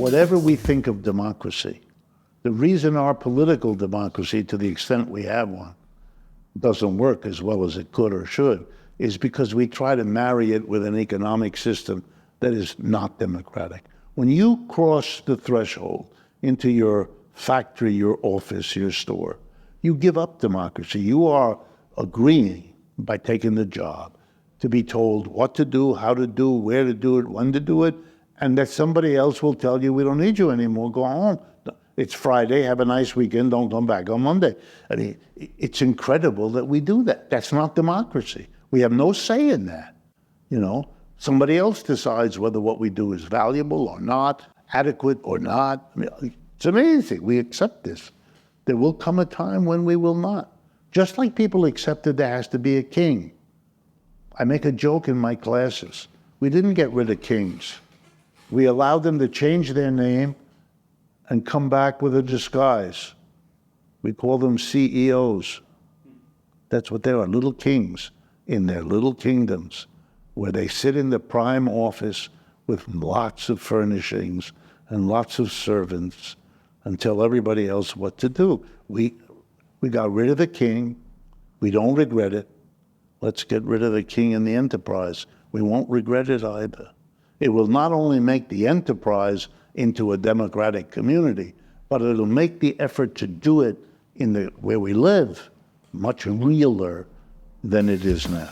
whatever we think of democracy, the reason our political democracy, to the extent we have one, doesn't work as well as it could or should, is because we try to marry it with an economic system that is not democratic. When you cross the threshold into your factory, your office, your store, you give up democracy. You are agreeing, by taking the job, to be told what to do, how to do, where to do it, when to do it, and that somebody else will tell you, we don't need you anymore, go home. It's Friday, have a nice weekend, don't come back on Monday. I mean, it's incredible that we do that. That's not democracy. We have no say in that, you know. Somebody else decides whether what we do is valuable or not, adequate or not. I mean, it's amazing. We accept this. There will come a time when we will not. Just like people accepted there has to be a king. I make a joke in my classes. We didn't get rid of kings. We allowed them to change their name and come back with a disguise. We call them CEOs. That's what they are, little kings in their little kingdoms, where they sit in the prime office with lots of furnishings and lots of servants and tell everybody else what to do. We got rid of the king. We don't regret it. Let's get rid of the king and the enterprise. We won't regret it either. It will not only make the enterprise into a democratic community, but it'll make the effort to do it in where we live much realer than it is now.